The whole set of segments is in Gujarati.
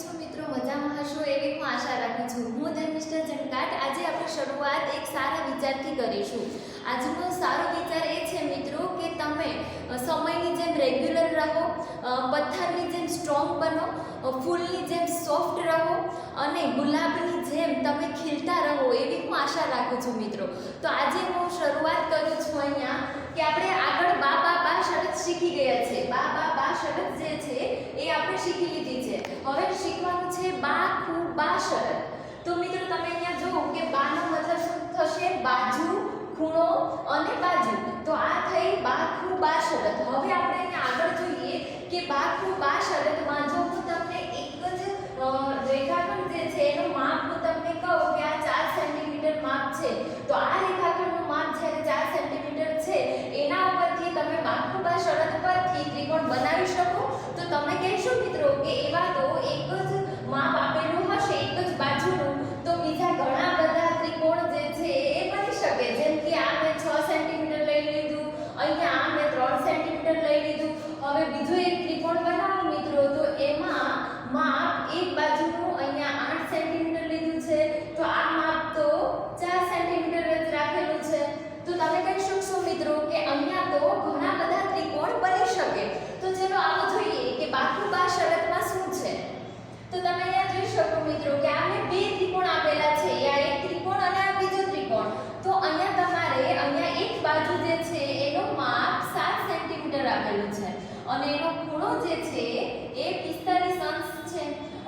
છો મિત્રો? મજામાં હશો એવી હું આશા રાખું છું। હું ધર્મિષ્ઠા જનકાટ આજે આપણે શરૂઆત એક સારા વિચારથી કરીશું। આજનો સારો વિચાર એ છે મિત્રો કે તમે સમયની જેમ રેગ્યુલર રહો, પથ્થરની જેમ સ્ટ્રોંગ બનો, ફૂલની જેમ સોફ્ટ રહો અને ગુલાબની જેમ તમે ખીલતા રહો એવી હું આશા રાખું છું મિત્રો। તો આજે હું શરૂઆત કરું છું અહીંયા કે આપણે આગળ બા બા બા શરત શીખી ગયા છે। બા બા બા શરત જે છે એ આપણે શીખી લીધી છે। હવે શીખવાનું છે બા ખૂ બા શરત। તો મિત્રો તમે અહીંયા જુઓ કે બાનો મતલબ શું થશે? બાજુ, ખૂણો અને બાજુ। તો આ થઈ બા ખૂ બા શરત। હવે આપણે અહીંયા આગળ જોઈએ કે બા ખૂ બા શરતમાં જો હું તમને એક જ રેખાખંડ જે છે એનું માપ હું તમને કહું કે આ 4 સેન્ટીમીટર માપ છે, તો આ રેખાખંડનું માપ જ્યારે 4 સેન્ટીમીટર છે એના ઉપરથી તમે બા ખૂ બા શરત પરથી ત્રિકોણ બનાવી શકો। તો તમે કહેશો મિત્રો કે એવા તો એક જ માપ આપેલું હશે એક જ બાજુનું, તો બીજા ઘણા બધા ત્રિકોણ જે છે એ બની શકે। જેમ કે આ મેં 6 સેન્ટીમીટર લઈ લીધું, અહીંયા આ મેં 3 સેન્ટીમીટર લઈ લીધું। હવે બીજો એક ત્રિકોણ બનાવો મિત્રો, તો એમાં માપ એક બાજુનું અહીંયા 8 સેન્ટીમીટર લીધું છે, તો આ માપ તો 4 સેન્ટીમીટર જ રાખેલું છે। તો તમે કહી શકશો મિત્રો કે અહીંયા તો ઘણા બધા ત્રિકોણ બની શકે। તો ચલો આવો જોઈએ કે બા ખૂ બા શરતમાં શું છે। તો તમે અહીંયા જોઈ શકો મિત્રો કે આ મેં બે ત્રિકોણ આપેલા છે, આ એક ત્રિકોણ અને આ બીજો ત્રિકોણ। તો અહીંયા તમારે અહીંયા એક બાજુ જે છે એનું માપ 7 સેન્ટીમીટર આપેલું છે અને એનો ખૂણો જે છે એ 45 અંશ છે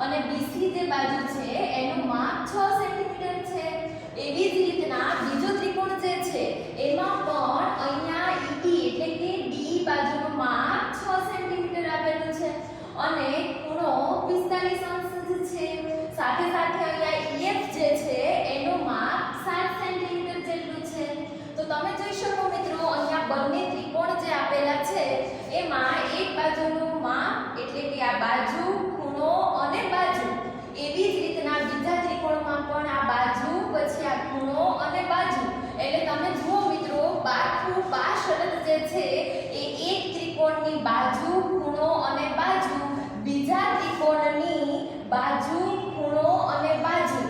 અને બીજી જે બાજુ છે એનું માપ 6 સેન્ટીમીટર છે। એવી જ રીતના બીજો ત્રિકોણ જે છે એમાં પણ અહીંયા ઈડી એટલે કે ડી બાજુનું માપ 6 સેન્ટીમીટર આપેલું છે અને ખૂણો 45 અંશ છે। સાથે સાથે અહીંયા EF જે છે એનું માપ 7 સેન્ટીમીટર જેટલું છે। તો તમે જોઈ શકો મિત્રો અહીંયા બંને ત્રિકોણ જે આપેલા છે એમાં એક બાજુનું માપ એટલે કે આ બાજુ, ખૂણો અને બાજુ, એવી જ રીતના બીજા ત્રિકોણમાં પણ આ બાજુ, પછી આ ખૂણો અને બાજુ। એટલે તમે જુઓ મિત્રો બા ખૂ બા શરત જે છે એ એક ત્રિકોણની બાજુ, ખૂણો અને બાજુ, બીજા ત્રિકોણની બાજુ, ખૂણો અને બાજુ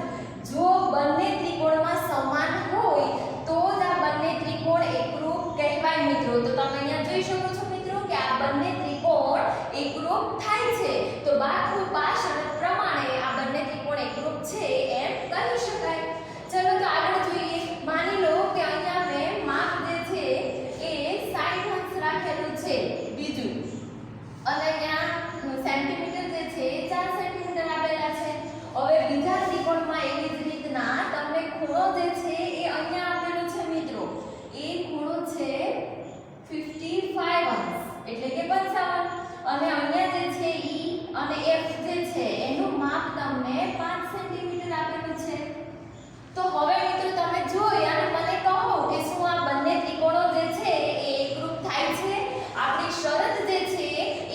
જો બંને ત્રિકોણમાં સમાન હોય તો જ આ બંને ત્રિકોણ એકરૂપ કહેવાય મિત્રો। તો તમે અહીંયા જોઈ શકો છો મિત્રો કે આ બંને ત્રિકોણ એકરૂપ થાય છે। તો બા ખૂ બા શરત પ્રમાણે આ બંને ત્રિકોણ એકરૂપ છે એમ કહી શકાય। ચલો તો આગળ જોઈએ। માની લો કે અહીંયા મેં માપ જે છે એ 60 અંશ રાખેલું છે બીજું, અને અહીંયા સેન્ટીમીટર જે છે 4 સેન્ટીમીટર આપેલા છે। હવે બીજા ત્રિકોણમાં એવી જ રીતના તમને ખૂણો જે છે એ અહીંયા આપેલો છે મિત્રો, એ ખૂણો છે 55 અંશ એટલે કે 55 અને અહીંયા જે છે E અને F જે છે એનું માપ તમને 5 સેન્ટીમીટર આપેલું છે। તો હવે મિત્રો તમે જોઈ અને મને કહો કે શું આ બંને ત્રિકોણો જે છે એ એકરૂપ થાય છે? આપણી શરત જે છે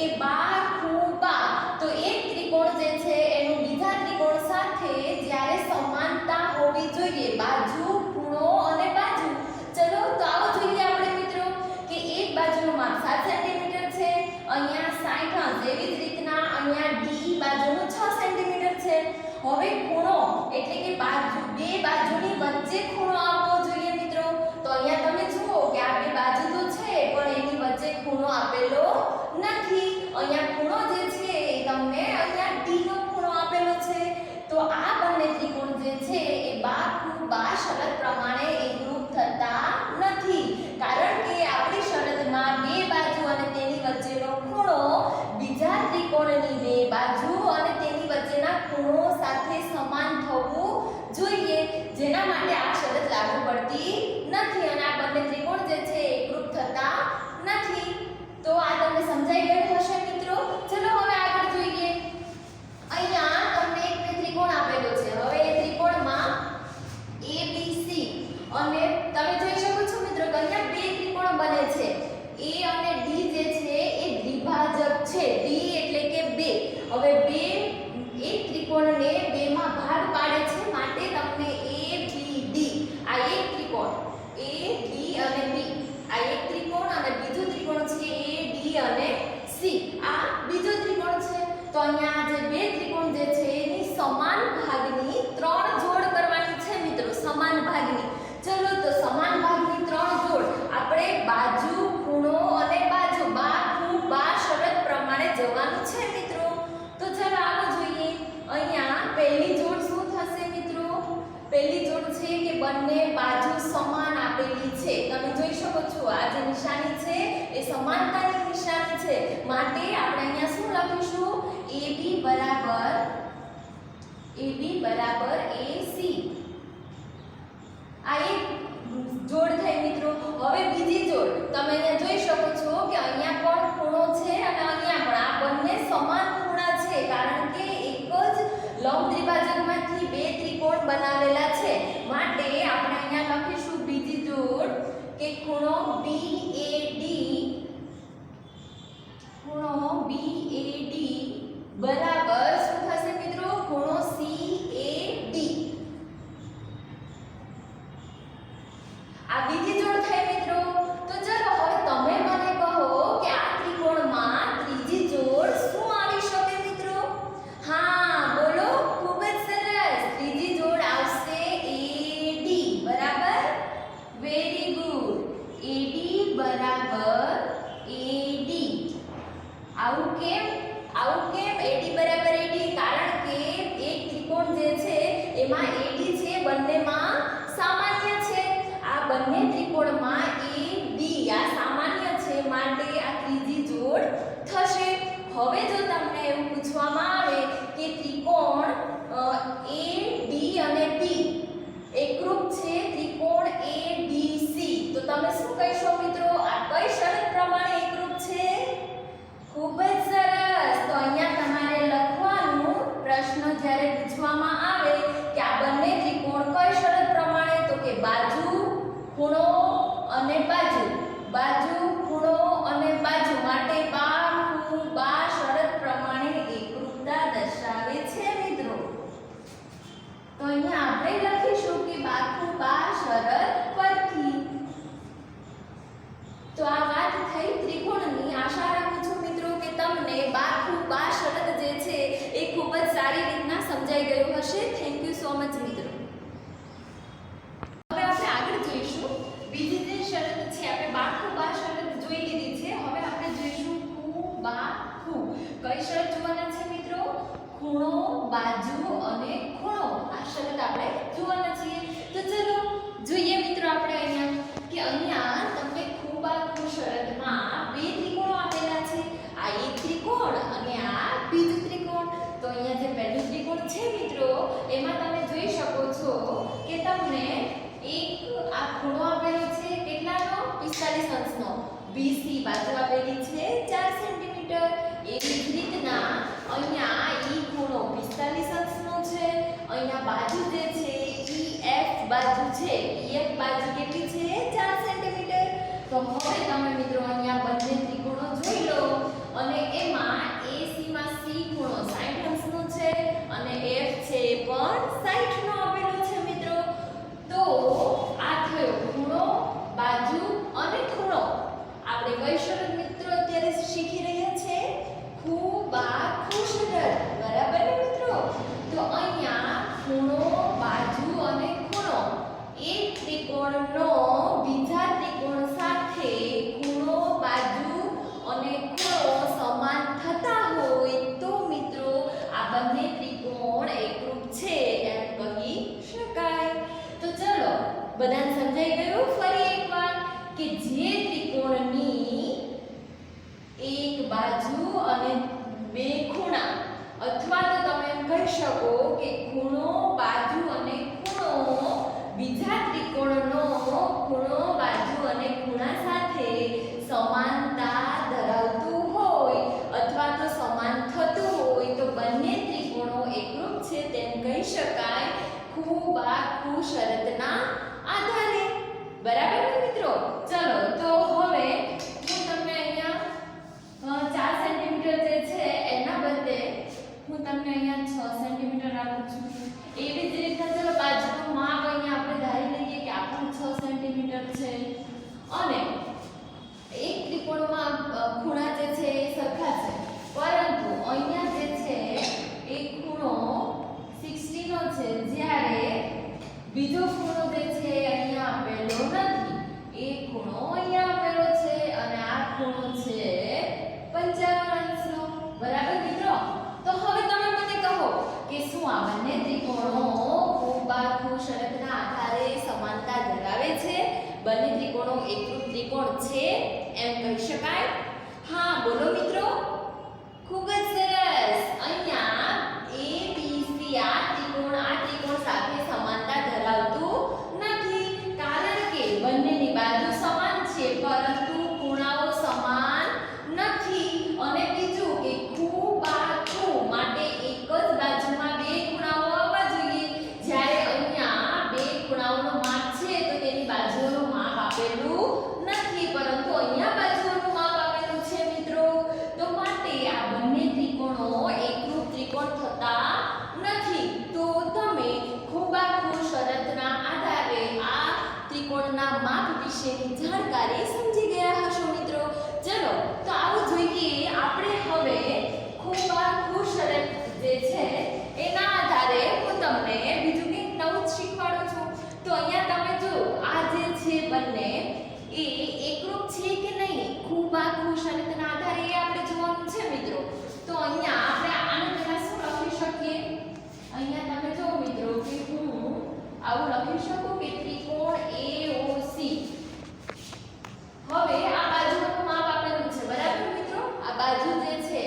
એ બા ખૂ બા, તો એક ત્રિકોણ જે છે એનું બીજા ત્રિકોણ સાથે જ્યારે સમાનતા હોવી જોઈએ, બાજુ, ખૂણો અને બાજુ। ચલો તો આવો જોઈએ આપણે મિત્રો કે એક બાજુનું માપ 7 સેન્ટીમીટર છે, અહીંયા 60 અંશ, એવી જ રીતના અહીંયા ડી બાજુનું 6 સેન્ટીમીટર છે। હવે ખૂણો એટલે કે બાજુ, બે બાજુની વચ્ચે ખૂણો આવવો જોઈએ મિત્રો। તો અહીંયા તમે જુઓ કે આ બે બાજુ તો છે પણ એની વચ્ચે ખૂણો આપેલો નથી। અહીંયા ખૂણો જે છે એ તમને અહીંયા ડી નો ખૂણો આપેલો છે। તો આ બંને ત્રિકોણ જે છે એ બા ખૂ બા શરત પ્રમાણે એકરૂપ થતા નથી, કારણ કે આપણી શરતમાં બે બાજુ અને તેની વચ્ચેનો ખૂણો બીજા ત્રિકોણની બે બાજુ અને તેની વચ્ચેના ખૂણો સાથે સમાન થવું જોઈએ, જેના માટે આ શરત લાગુ પડતી નથી અને આ બંને ત્રિકોણ જે છે એકરૂપ થતા નથી। તો આ તમને સમજાઈ ગયું હશે મિત્રો। ચલો હવે આગળ જોઈએ। અહીંયા તમને એક ત્રિકોણ આપેલો છે, હવે એ ત્રિકોણમાં ABC અને તમે જોઈ શકો છો મિત્રો કે અહીંયા બે ત્રિકોણ બને છે, A અને D જે છે એ દ્વિભાજક છે, D એટલે કે 2। હવે બે એક ત્રિકોણને બેમાં ભાગ પાડે છે માટે તમને ABD, આ એક ત્રિકોણ AB અને B, આ એક ત્રિકોણ અને બીજો ત્રિકોણ છે AD અને C, આ બીજો ત્રિકોણ છે। તો અહીંયા જે બે ત્રિકોણ જે છે છો આ જે નિશાની છે એ સમાનતાની નિશાની છે, માટે આપણે અહીંયા શું લખીશું? AB બરાબર AC. આ એક જોડ થઈ મિત્રો. હવે બીજી જોડ તમે અહીંયા જોઈ શકો છો કે અહીંયા પણ ખૂણો છે અને અહીંયા પણ. આ બંને સમાન ખૂણા છે કારણ કે એક જ લંબ દ્વિભાજકમાંથી બે ત્રિકોણ બનાવેલા છે, માટે આપણે અહીંયા લખીશું બીજી જોડ કે ખૂણો BAD બરાબર શું થશે મિત્રો? ખૂણો CAD. આ બીજી જોડ થઈ મિત્રો. તો ચલો હવે તમે મને કહો કે આ ત્રિકોણમાં ત્રીજી જોડ શું આવી શકે મિત્રો? હા બોલો, ખૂબ જ સરસ. ત્રીજી જોડ આવશે AD બરાબર. Very good. AD બરાબર AD. આવું કેમ? AD બરાબર AD કારણ કે એક ત્રિકોણ જે છે એમાં AD છે બંનેમાં સામાન્ય છે. આ બંને ત્રિકોણમાં AD આ સામાન્ય છે, માટે આ ત્રીજી જોડ થશે. હવે જો તમને એવું પૂછવામાં આવે કે ત્રિકોણ AD અને B એકરૂપ છે, ત્રિકોણ ABC, તો તમે શું કહેશો મિત્રો? આ કઈ શરત પ્રમાણે એકરૂપ છે? ખૂબ જ સરસ. તો અહીંયા તમારે લખવાનું પ્રશ્ન જ્યારે પૂછવામાં આવે કે આ બંને ત્રિકોણ કઈ શરત પ્રમાણે, તો કે બાજુ, ખૂણો અને બાજુ. બાજુ, ખૂણો અને બાજુ માટે બા શરત પ્રમાણે એકરૂપતા દર્શાવે છે મિત્રો. તો અહીંયા આપણે લખીશું કે બા શરત પરથી. તો આ વાત થઈ ત્રિકોણની. આશા રાખું છું મિત્રો કે તમને બા શરત જે છે એ ખૂબ જ સારી રીતના સમજાઈ ગયું હશે. થેન્ક યુ સો મચ મિત્રો. હવે આપણે આગળ જોઈશું બીજી જે શરત છે. આપણે બા શરત જોઈ લીધી છે. હવે આપણે જોઈશું ખૂ. કઈ શરત જોવાના છે મિત્રો? ખૂણો, બાજુ અને ખૂણો. આ શરત આપણે જોવાના છીએ. તો ચલો જોઈએ મિત્રો આપણે અહીંયા કે અહીંયા તમને ખૂ શરતમાં બે ત્રિકોણો આપેલા છે. આ એક ત્રિકોણ અને આ બીજું ત્રિકોણ. તો અહીંયા જે પહેલું ત્રિકોણ છે મિત્રો એમાં તમે જોઈ શકો છો કે તમને એક આ ખૂણો આપેલો છે કેટલાનો? 45 અંશનો. BC બાજુ આપેલી છે 4 સેન્ટીમીટર. એવી જ રીતના અહીંયા ઈ ખૂણો 45 અંશનો છે. અહીંયા બાજુ જે છે EF બાજુ છે. EF બાજુ કેટલી છે? 4 સેન્ટીમીટર. તો હવે તમે મિત્રો અહીંયા બંને ત્રિકોણો જોઈ લો અને એમાં AC માં C ખૂણો 60 અંશનો છે અને F છે પણ 60 નો આપેલો છે મિત્રો. તો આ થયો ખૂણો, બાજુ અને ખૂણો. આપણે કઈ શરત મિત્રો અત્યારે શીખી રહ્યા છે? ખૂ શરત બરાબર ને મિત્રો. તો અહીંયા ખૂણો, બાજુ અને ખૂણો એક ત્રિકોણનો બીજા ત્રિકોણ સાથે ખૂણો, બાજુ અને ખૂણો સમાન થતા હોય તો મિત્રો આ બંને ત્રિકોણ એકરૂપ છે એમ કહી શકાય. તો ચલો બધાને સમજાઈ ગયું? ફરી એકવાર કે જે ત્રિકોણની એક બાજુ અને બે ખૂણા, અથવા તો તમે એમ કહી શકો કે ખૂણો, બાજુ અને ખૂણો બીજા ત્રિકોણનો ખૂણો, બાજુ અને ખૂણા સાથે સમાનતા ધરાવતું હોય અથવા તો સમાન થતું હોય તો બંને ત્રિકોણો એકરૂપ છે તેમ કહી શકાય ખૂ શરતના આધારે. બરાબર ને મિત્રો? ચલો તો હવે હું તમને અહીંયા 4 સેન્ટીમીટર જે છે એના બદલે હું તમને અહીંયા 6 સેન્ટીમીટર આપું છું. એવી જ રીતના ચલો બાજુનું માપ અહીંયા આપણે ધારી લઈએ કે આપણું 6 સેન્ટીમીટર છે અને એક ત્રિકોણમાં ખૂણા જે છે એ સરખા છે, પરંતુ અહીંયા જે છે એક ખૂણો 60 નો છે જ્યારે બીજો ખૂણો જે છે અહીંયા આપેલો નથી. એક ખૂણો અહીંયા આપેલો છે અને આ ખૂણો છે 55 અંશનો. બરાબર મિત્રો? તો હવે તમે મને કહો કે શું આ બંને ત્રિકોણો ખૂ શરતના આધારે સમાનતા ધરાવે છે? બંને ત્રિકોણો એકરૂપ ત્રિકોણ છે એમ કહી શકાય? હા બોલો મિત્રો. ખૂબ જ સરસ. અહીંયા ABC આ ત્રિકોણ સાથે સમાનતા ધરાવતું નથી, કારણ કે બંનેની બાજુ સમાન છે પરંતુ ખૂણાઓ સમાન નથી. અને બીજું કે ખૂબાખૂ માટે એક જ બાજુમાં બે ખૂણાઓ આવવા જોઈએ. જ્યારે અહીંયા બે ખૂણાઓનું માપ છે તો તેની બાજુઓનું માપ આપેલું નથી, પરંતુ અહીંયા બાજુઓનું માપ આપેલું છે મિત્રો. તો માટે આ બંને ત્રિકોણો એકરૂપ ત્રિકોણ થતા નથી. તો તમે ખૂબાખૂ શરતના આધારે આ ત્રિકોણના માપ વિશેની જાણકારી સમજી ગયા હશો મિત્રો. ચલો તો આવો જોઈએ આપણે હવે ખૂબાખૂ શરત જે છે એના આધારે હું તમને બીજું કંઈક નવું શીખવાડું છું. તો અહીંયા તમે જો આ જે છે બંને એ એકરૂપ છે કે નહીં, ખૂબાખૂ શરતના આધારે એ આપણે જોવાનું છે મિત્રો. તો અહીંયા આપણે આને પહેલા શું લખી શકીએ? અહીંયા તમે જો મિત્રો કે હું આવું લખી શકું કે ત્રિકોણ AOC. હવે આ બાજુનું માપ આપેલું છે બરાબર મિત્રો. આ બાજુ જે છે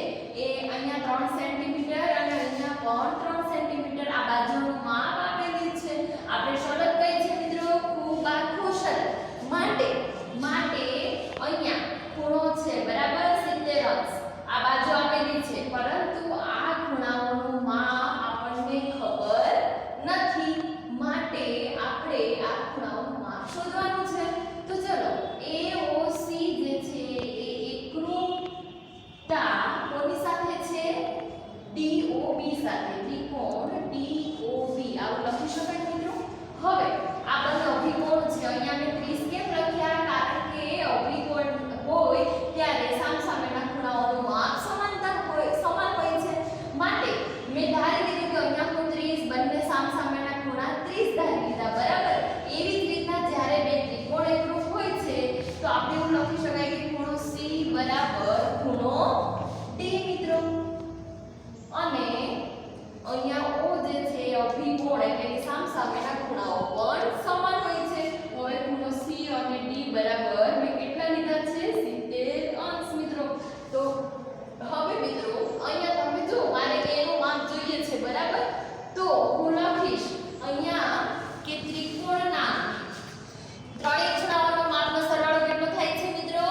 એ અહીંયા 3 સેન્ટીમીટર અને અહીંયા પણ 3 સેન્ટીમીટર આ બાજુનું માપ આપેલું છે. આપણે શરત કઈ છે મિત્રો? ખૂબાખૂ શરત. માટે અહીંયા ખૂણો છે બરાબર 70 અંશ આ બાજુ આપેલી છે, પરંતુ આ ખૂણાઓનું માપ આપણને ખબર નથી. માટે આપણે આ ખૂણાઓનું માપ શોધવાનું છે. તો ચલો AOC જે છે એ એકરૂપતા કોની સાથે છે? DOB સાથે. ત્રિકોણ DOB આવું લખી શકાય મિત્રો. હવે આ બંને અભિકોણ છે. અહીંયા મેં 30 કેમ લખ્યા? કારણ કે અભિકોણ હોય ત્યારે સામસામેના ખૂણાઓનું માપ સમાન હોય છે. માટે મેં ધારી લીધું કે અહીંયા હું 30 બંને સામસામેના ખૂણા 30 ધારી લીધા બરાબર. એવી જ રીતના જ્યારે બે ત્રિકોણ એકરૂપ હોય છે તો આપણે એવું લખી શકાય કે ખૂણો C બરાબર ખૂણો D મિત્રો. અને અહીંયા O જે છે અભિકોણ એટલે કે સામસામેના ખૂણાઓ પણ સમાન હોય છે. હવે ખૂણો C અને D બરાબર મેં કેટલા લીધા છે? 70 અંશ મિત્રો. તો હવે મિત્રો અહીંયા તમે જો મારે A નું માપ જોઈએ છે બરાબર. તો હું લખીશ અહીંયા કે ત્રિકોણના ત્રણેય ખૂણાઓનો માપનો સરવાળો કેટલો થાય છે મિત્રો?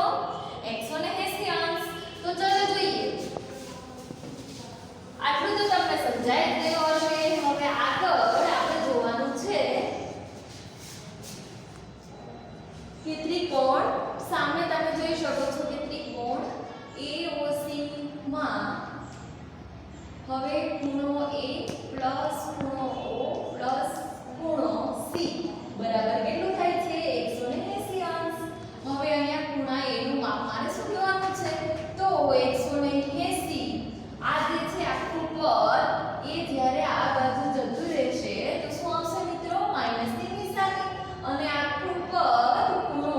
180 અંશ. તો ચલો જોઈએ. આટલું તો તમને સમજાય જ ગયું હશે. હવે આગળ આપણે જોવાનું છે કે ત્રિકોણ સામે તમે જોઈ શકો છો કે ત્રિકોણ AOC માં હવે ખૂણો A પ્લસ ખૂણો O પ્લસ ખૂણો C બરાબર કેટલું થાય છે? 180 અંશ. હવે અહીંયા ખૂણા A નું માપ મારે શું લેવાનું છે? તો 180 આ જે છે આખું પદ એ જ્યારે આ બાજુ જતું રહેશે તો શું આવશે મિત્રો? માઈનસની નિશાની. અને આખું પદ ખૂણો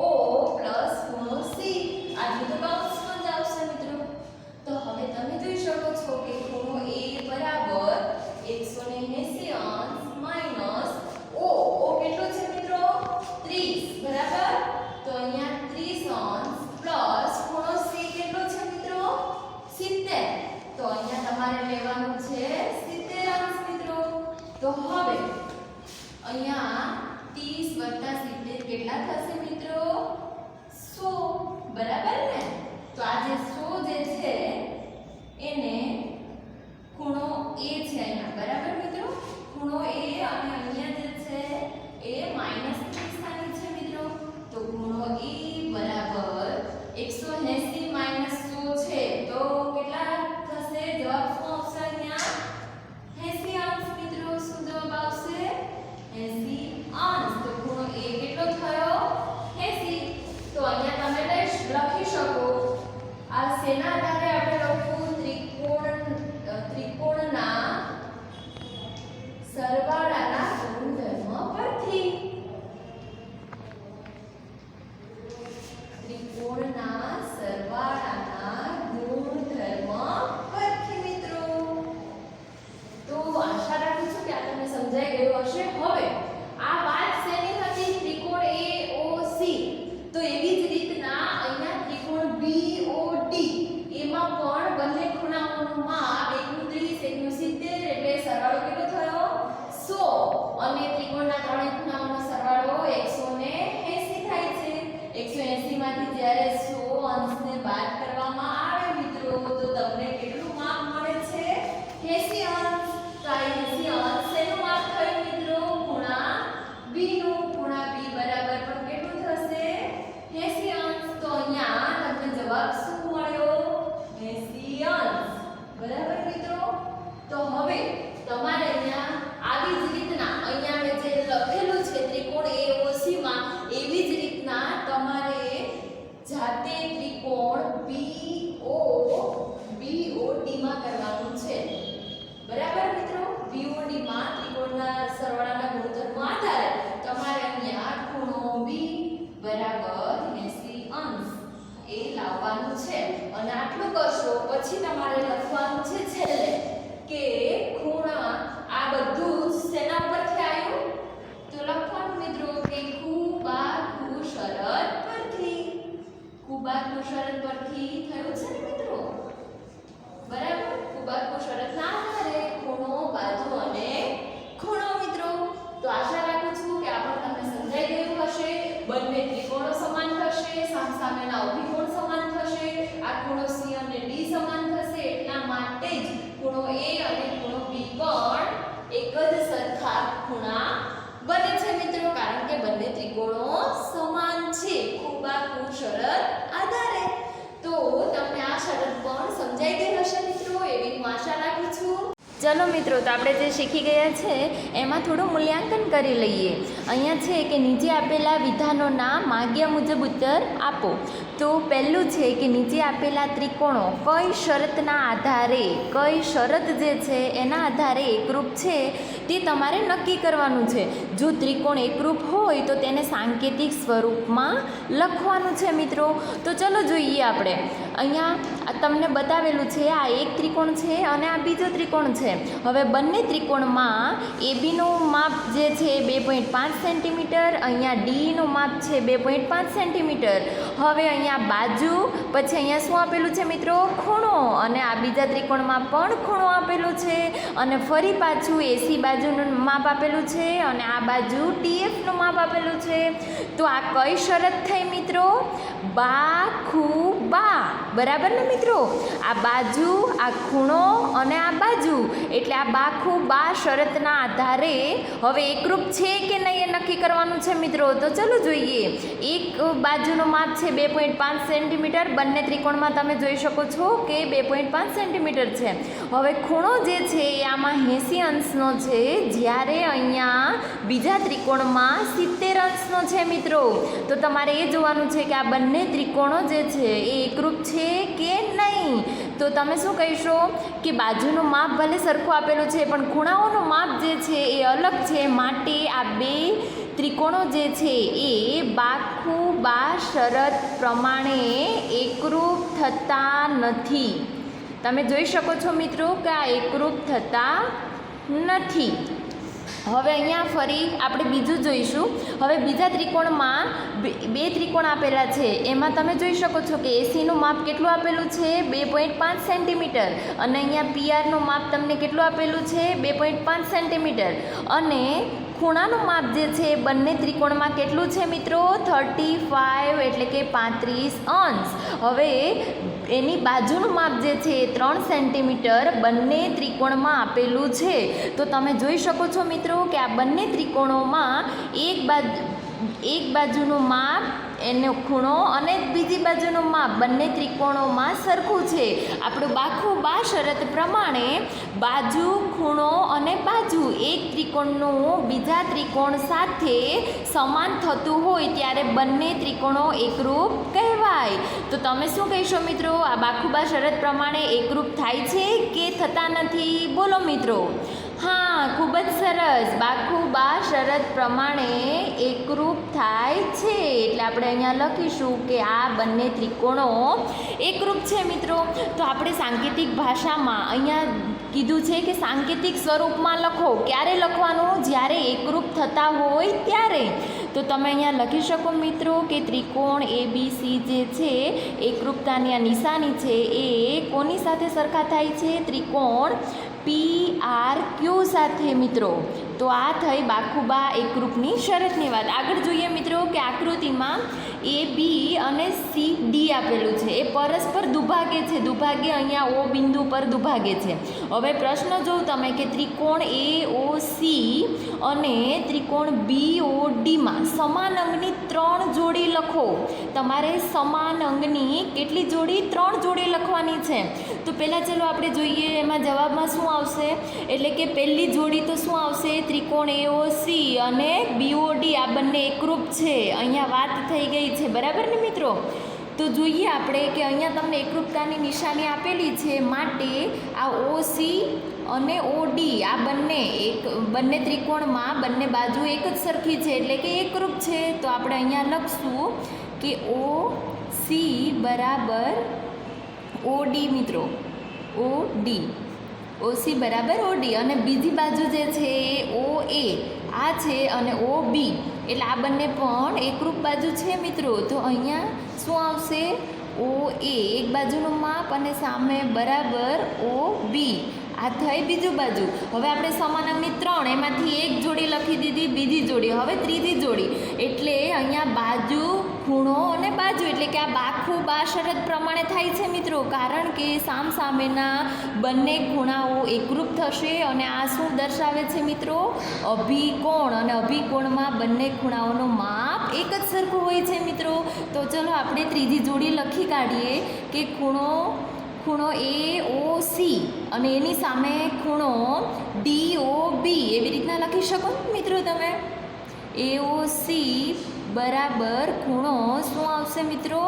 O પ્લસ ખૂણો C આટલું તો કૌંસમાં જ આવશે મિત્રો. તો હવે તમે જોઈ શકો છો કે ખૂણો A બરાબર 180 અંશ માઈનસ O કેટલો છે મિત્રો? 30 બરાબર. તો અહીંયા 30 અંશ પ્લસ ખૂણો C કેટલો છે મિત્રો? 70. તો અહીંયા તમારે લેવાનું છે 70 અંશ મિત્રો. તો હવે અહીંયા 30 + 70 કેટલા થશે મિત્રો? 100 બરાબર ને. તો આ જે 100 જે છે એને ખૂણો A છે અહીંયા બરાબર મિત્રો. ખૂણો A અને અહીંયા જે છે એ માઈનસ ની નિશાની છે મિત્રો. તો ખૂણો A બરાબર 180 માઈનસ 100 છે તો કેટલા થશે? જવાબ શું આવશે અહીંયા? 80 અંશ મિત્રો. શું જવાબ આવશે? 80 અંશ. તો ખૂણો A કેટલો થયો? 80. તો અહીંયા તમે લખી શકો અને આટલું કરશો પછી તમારે લખવાનું છે છેલ્લે કે ખૂણા આ બધું જ શેના પરથી આવ્યું તો લખવાનું મિત્રો કે ખૂબાખુ શરત પરથી ખૂબાખુ શરત પરથી થયું છે ને મિત્રો બરાબર ખૂબાખુ શરતના આધારે ખૂણો બાજુ અને ખૂણો મિત્રો તો આશા રાખું છું કે આ પણ તમને સમજાઈ ગયું હશે બંને ત્રિકોણો સમાન થશે સામસામેના અભિકોણ સમાન થશે આ ખૂણો C અને D સમાન થશે એટલા માટે જ ખૂણો A અને ખૂણો B પણ એક જ સરખા ખૂણા બને છે મિત્રો કારણ કે બંને ત્રિકોણો સમાન છે ખૂબાખુ શરત આધારે તો તમને આ શરત પણ સમજાઈ ગઈ હશે મિત્રો એવી હું આશા રાખું છું ચલો મિત્રો તો આપણે જે શીખી ગયા છે એમાં થોડું મૂલ્યાંકન કરી લઈએ અહીંયા છે કે નીચે આપેલા વિધાનોના માગ્યા મુજબ ઉત્તર આપો તો પહેલું છે કે નીચે આપેલા ત્રિકોણો કઈ શરતના આધારે કઈ શરત જે છે એના આધારે એકરૂપ છે તે તમારે નક્કી કરવાનું છે જો ત્રિકોણ એકરૂપ હોય તો તેને સાંકેતિક સ્વરૂપમાં લખવાનું છે મિત્રો તો ચલો જોઈએ આપણે અહીંયા તમને બતાવેલું છે આ એક ત્રિકોણ છે અને આ બીજો ત્રિકોણ છે હવે બંને ત્રિકોણમાં એબીનું માપ જે છે 2.5 સેન્ટીમીટર અહીંયા ડીનું માપ છે 2.5 સેન્ટીમીટર હવે અહીંયા બાજુ પછી અહીંયા શું આપેલું છે મિત્રો ખૂણો અને આ બીજા ત્રિકોણમાં પણ ખૂણો આપેલો છે અને ફરી પાછું એસી બાજુનું માપ આપેલું છે અને આ બાજુ ટીએફનું માપ આપેલું છે તો આ કઈ શરત થઈ મિત્રો બાખુબા બરાબર ને મિત્રો આ બાજુ આ ખૂણો અને આ બાજુ એટલે આ બાખુબા શરતના આધારે હવે એકરૂપ છે કે નહીં એ નક્કી કરવાનું છે મિત્રો તો ચલો જોઈએ એક બાજુનું માપ છે 2.5 સેન્ટીમીટર બંને ત્રિકોણમાં તમે જોઈ શકો છો કે 2.5 સેન્ટીમીટર છે હવે ખૂણો જે છે એ આમાં 80 અંશનો છે જ્યારે અહીંયા બીજા ત્રિકોણમાં 70 અંશનો છે મિત્રો તો તમારે એ જોવાનું છે કે આ બંને ત્રિકોણો જે છે એ એકરૂપ છે કે નહીં તો તમે શું કહીશો કે બાજુનું માપ ભલે સરખું આપેલું છે પણ ખૂણાઓનું માપ જે છે એ અલગ છે માટે આ બે ત્રિકોણો જે છે એ બાખુબા શરત પ્રમાણે એકરૂપ થતા નથી તમે જોઈ શકો છો મિત્રો કે આ એકરૂપ થતા નથી હવે અહીંયા ફરી આપણે બીજું જોઈશું હવે બીજા ત્રિકોણમાં બે ત્રિકોણ આપેલા છે એમાં તમે જોઈ શકો છો કે એસીનું માપ કેટલું આપેલું છે 2.5 સેન્ટીમીટર અને અહીંયા પીઆરનું માપ તમને કેટલું આપેલું છે 2.5 સેન્ટીમીટર અને ખૂણાનું માપ જે છે બંને ત્રિકોણમાં કેટલું છે મિત્રો 35 એટલે કે 35 અંશ હવે એની બાજુનું માપ જે છે 3 સેન્ટીમીટર બંને ત્રિકોણમાં આપેલું છે તો તમે જોઈ શકો છો મિત્રો કે આ બંને ત્રિકોણોમાં એક બાજુનું માપ એનો ખૂણો અને બીજી બાજુનું માપ બંને ત્રિકોણોમાં સરખું છે આપણું બાખુબા શરત પ્રમાણે બાજુ ખૂણો અને બાજુ એક ત્રિકોણનું બીજા ત્રિકોણ સાથે સમાન થતું હોય ત્યારે બંને ત્રિકોણો એકરૂપ કહેવાય તો તમે શું કહેશો મિત્રો આ બાખુબા શરત પ્રમાણે એકરૂપ થાય છે કે થતા નથી બોલો મિત્રો હા ખૂબ જ સરસ બાખુબા શરત પ્રમાણે એકરૂપ થાય છે એટલે આપણે અહીંયા લખીશું કે આ બંને ત્રિકોણો એકરૂપ છે મિત્રો તો આપણે સાંકેતિક ભાષામાં અહીંયા કીધું છે કે સાંકેતિક સ્વરૂપમાં લખો ક્યારે લખવાનું જ્યારે એકરૂપ થતા હોય ત્યારે તો તમે અહીંયા લખી શકો મિત્રો કે ત્રિકોણ ABC જે છે એકરૂપતાની આ નિશાની છે એ કોની સાથે સરખા થાય છે ત્રિકોણ PRQ સાથે મિત્રો તો આ થઈ બાખુબા એકરૂપની શરતની વાત આગળ જોઈએ મિત્રો કે આકૃતિમાં AB અને CD આપેલું છે એ પરસ્પર દુભાગે છે દુભાગે અહીંયા O બિંદુ પર દુભાગે છે હવે પ્રશ્ન જોઉં તમે કે ત્રિકોણ AOC અને ત્રિકોણ BOD માં સમાન અંગની 3 જોડી લખો તમારે સમાન અંગની કેટલી જોડી 3 જોડી લખવાની છે તો પહેલાં ચલો આપણે જોઈએ એમાં જવાબમાં શું આવશે એટલે કે પહેલી જોડી તો શું આવશે ત્રિકોણ AOC અને BOD આ બંને એકરૂપ છે અહીંયા વાત થઈ ગઈ છે બરાબર ને મિત્રો તો જોઈએ આપણે કે અહીંયા તમને એકરૂપતાની નિશાની આપેલી છે માટે આ OC અને OD આ બંને ત્રિકોણમાં બંને બાજુ એક જ સરખી છે એટલે કે એકરૂપ છે તો આપણે અહીંયા લખશું કે OC બરાબર OD મિત્રો, OD, OC બરાબર OD. અને બીજી બાજુ જે છે એ OA આ છે અને OB, એટલે આ બંને પણ એકરૂપ બાજુ છે મિત્રો. તો અહીંયા શું આવશે? OA એક બાજુનું માપ અને સામે બરાબર OB. આ થઈ બીજું બાજુ. હવે આપણે સમાન અંગની 3, એમાંથી એક જોડી લખી દીધી, બીજી જોડી, હવે ત્રીજી જોડી. એટલે અહીંયા બાજુ, ખૂણો અને બાજુ, એટલે કે આ બાખું બા શરત પ્રમાણે થાય છે મિત્રો, કારણ કે સામસામેના બંને ખૂણાઓ એકરૂપ થશે. અને આ શું દર્શાવે છે મિત્રો? અભિકોણ. અને અભિકોણમાં બંને ખૂણાઓનું માપ એક જ સરખું હોય છે મિત્રો. તો ચલો આપણે ત્રીજી જોડી લખી કાઢીએ કે ખૂણો AOC અને એની સામે ખૂણો DOB. એવી રીતના લખી શકો મિત્રો તમે. AOC બરાબર ખૂણો શું આવશે મિત્રો?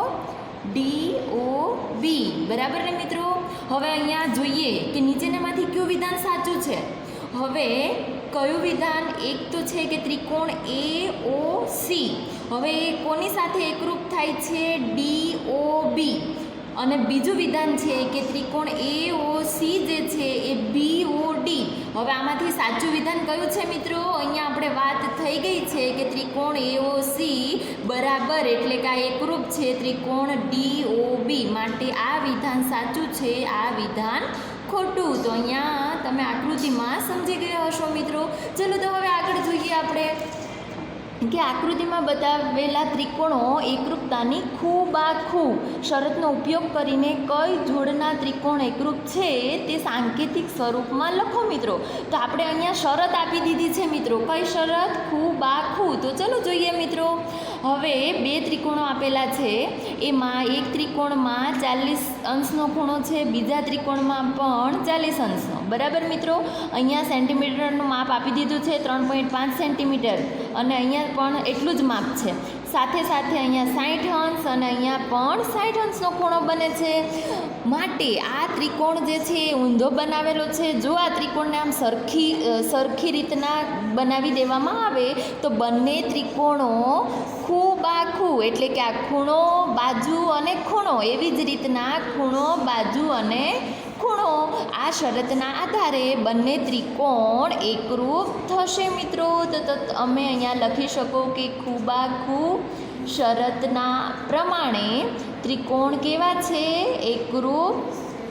DOB. બરાબર ને મિત્રો? હવે અહીંયા જોઈએ કે નીચેનામાંથી કયું વિધાન સાચું છે. હવે કયું વિધાન? એક તો છે કે ત્રિકોણ AOC હવે એ કોની સાથે એકરૂપ થાય છે? DOB. અને બીજું વિધાન છે કે ત્રિકોણ AOC જે છે એ BOD. હવે આમાંથી સાચું વિધાન કયું છે મિત્રો? અહીંયા આપણે વાત થઈ ગઈ છે કે ત્રિકોણ AOC બરાબર, એટલે કે આ એકરૂપ છે ત્રિકોણ DOB. માટે આ વિધાન સાચું છે, આ વિધાન ખોટું. તો અહીંયા તમે આકૃતિમાં સમજી ગયા હશો મિત્રો. ચલો તો હવે આગળ જોઈએ આપણે કે આકૃતિમાં બતાવેલા ત્રિકોણો એકરૂપતાની ખૂબાખૂ શરતનો ઉપયોગ કરીને કઈ જોડના ત્રિકોણ એકરૂપ છે તે સાંકેતિક સ્વરૂપમાં લખો મિત્રો. તો આપણે અહીંયા શરત આપી દીધી છે મિત્રો. કઈ શરત? ખૂબાખૂ. તો ચલો જોઈએ મિત્રો. હવે બે ત્રિકોણો આપેલા છે, એમાં એક ત્રિકોણમાં 40 અંશનો ખૂણો છે, બીજા ત્રિકોણમાં પણ 40 અંશનો. બરાબર મિત્રો? અહીંયા સેન્ટીમીટરનું માપ આપી દીધું છે 3.5 સેન્ટીમીટર, અને અહીંયા પણ એટલું જ માપ છે. સાથે સાથે અહીંયા 60 અંશ અને અહીંયા પણ 60 અંશનો ખૂણો બને છે. માટે આ ત્રિકોણ જે છે એ ઊંધો બનાવેલો છે. જો આ ત્રિકોણને આમ સરખી રીતના બનાવી દેવામાં આવે તો બંને ત્રિકોણો ખૂબાખૂ, એટલે કે આ ખૂણો, બાજુ અને ખૂણો, એવી જ રીતના ખૂણો, બાજુ અને ખૂણો, આ શરતના આધારે બંને ત્રિકોણ એકરૂપ થશે મિત્રો. તો અમે અહીંયા લખી શકો કે ખૂબાખૂ શરતના પ્રમાણે ત્રિકોણ કેવા છે? એકરૂપ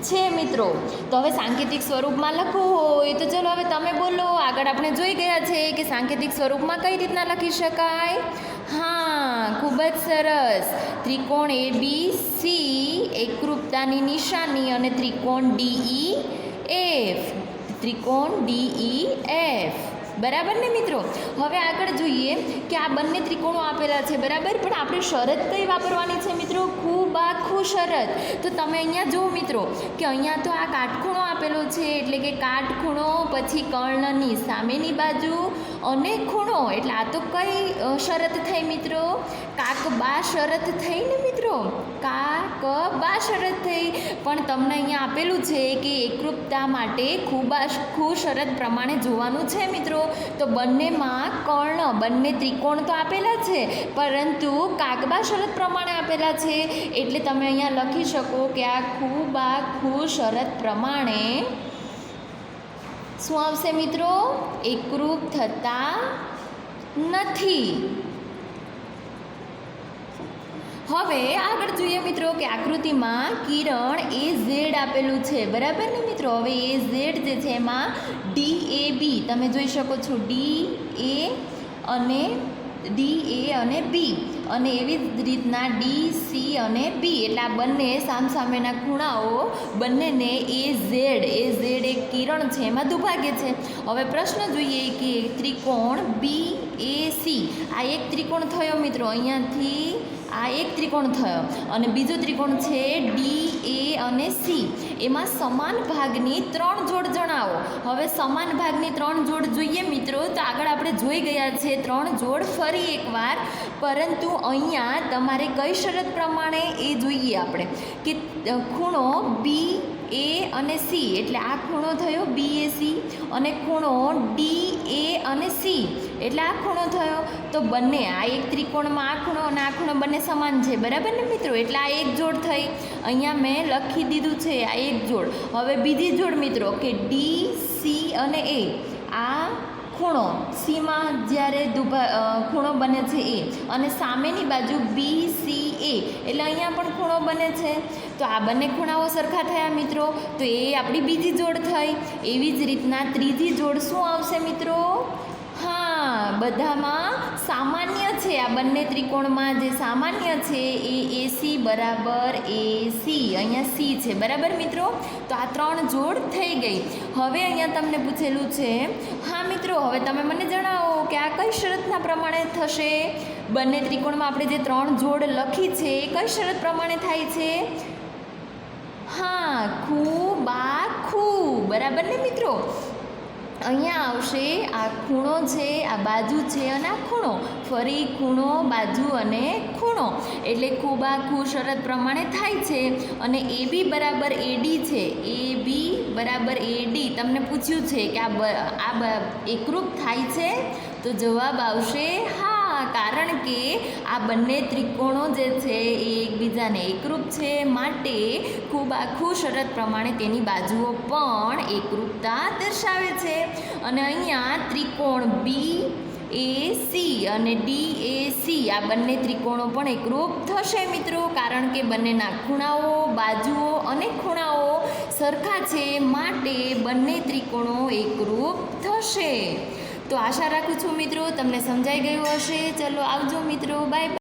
છે મિત્રો. તો હવે સાંકેતિક સ્વરૂપમાં લખવું હોય તો ચલો હવે તમે બોલો. આગળ આપણે જોઈ ગયા છે કે સાંકેતિક સ્વરૂપમાં કઈ રીતના લખી શકાય. હા, ખૂબ જ સરસ. ત્રિકોણ ABC એકરૂપતાની નિશાની અને ત્રિકોણ DEF, ત્રિકોણ DEF. બરાબર ને મિત્રો? હવે આગળ જોઈએ કે આ બંને ત્રિકોણો આપેલા છે બરાબર, પણ આપણે શરત કઈ વાપરવાની છે મિત્રો? ખૂબાખૂ શરત. તો તમે અહીંયા જુઓ મિત્રો કે અહીંયા તો આ કાટખૂણો આપેલો છે, એટલે કે કાટખૂણો, પછી કર્ણની સામેની બાજુ અને ખૂણો. એટલે આ તો કઈ શરત થઈ મિત્રો? કાકબા શરત થઈ ને મિત્રો? કાકબા શરત થઈ. પણ તમને અહીંયા આપેલું છે કે એકરૂપતા માટે ખૂબાખૂ શરત પ્રમાણે જોવાનું છે મિત્રો. તો બંનેમાં કર્ણ, બંને ત્રિકોણ તો આપેલા છે, પરંતુ કાકબા શરત પ્રમાણે આપેલા છે. એટલે તમે અહીંયા લખી શકો કે આ ખૂબાખૂ શરત પ્રમાણે શું આવશે મિત્રો? એકરૂપ થતા નથી. હવે આગળ જોઈએ મિત્રો કે આકૃતિમાં કિરણ AZ આપેલું છે બરાબર ને મિત્રો? હવે AZ જે છે એમાં DAB તમે જોઈ શકો છો, DA અને B, અને એવી જ રીતના DC અને B. એટલે આ બંને સામસામેના ખૂણાઓ બંનેને AZ એક કિરણ છે એમાં દુભાગે છે. હવે પ્રશ્ન જોઈએ કે ત્રિકોણ BAC, આ એક ત્રિકોણ થયો મિત્રો, અહીંયાથી આ એક ત્રિકોણ થયો, અને બીજો ત્રિકોણ છે DA અને C. એમાં સમાન ભાગની 3 જોડ જણાવો. હવે સમાન ભાગની 3 જોડ જોઈએ મિત્રો. તો આગળ આપણે જોઈ ગયા છે 3 જોડ ફરી એકવાર, પરંતુ અહીંયા તમારે કઈ શરત પ્રમાણે એ જોઈએ આપણે કે ખૂણો BA અને C, એટલે આ ખૂણો થયો BAC અને ખૂણો DA એ અને સી એટલે આ ખૂણો થયો. તો બંને આ એક ત્રિકોણમાં આ ખૂણો અને આ ખૂણો બંને સમાન છે, બરાબર ને મિત્રો? એટલે આ એક જોડ થઈ. અહીંયા મેં લખી દીધું છે આ એક જોડ. હવે બીજી જોડ મિત્રો કે ડી સી અને એ. આ ખૂણો સીમાં જ્યારે ખૂણો બને છે એ, અને સામેની બાજુ બી સી એ એટલે અહીંયા પણ ખૂણો બને છે. તો આ બંને ખૂણાઓ સરખા થયા મિત્રો, તો એ આપણી બીજી જોડ થઈ. એવી જ રીતના ત્રીજી જોડ શું આવશે મિત્રો? હા, બધામાં સામાન્ય છે. આ બંને ત્રિકોણમાં જે સામાન્ય છે એ એસી બરાબર એસી, અહીંયા સી છે, બરાબર મિત્રો? તો આ ત્રણ જોડ થઈ ગઈ. હવે અહીંયા તમને પૂછેલું છે, હા મિત્રો હવે તમે મને જણાવો કે આ કઈ શરતના પ્રમાણે થશે? બંને ત્રિકોણમાં આપણે જે ત્રણ જોડ લખી છે એ કઈ શરત પ્રમાણે થાય છે? હા, ખૂ બા ખૂ, બરાબર ને મિત્રો? અહીંયા આવશે આ ખૂણો છે, આ બાજુ છે અને આ ખૂણો, ફરી ખૂણો, બાજુ અને ખૂણો, એટલે ખૂબા ખૂ શરત પ્રમાણે થાય છે. અને એ બી બરાબર એડી છે, એ બી બરાબર એડી તમને પૂછ્યું છે કે આ એકરૂપ થાય છે? તો જવાબ આવશે હા, કારણ કે આ બંને ત્રિકોણો જે છે એ એકબીજાને એકરૂપ છે, માટે ખૂબા ખૂ શરત પ્રમાણે તેની બાજુઓ પણ એકરૂપતા દર્શાવે છે. અને અહીંયા ત્રિકોણ બી એ સી અને ડી એ સી આ બંને ત્રિકોણો પણ એકરૂપ થશે મિત્રો, કારણ કે બંનેના ખૂણાઓ, બાજુઓ અને ખૂણાઓ સરખા છે, માટે બંને ત્રિકોણો એકરૂપ થશે. તો આશા રાખું છું મિત્રો તમને સમજાઈ ગયું હશે. ચલો આવજો મિત્રો, બાય બાય.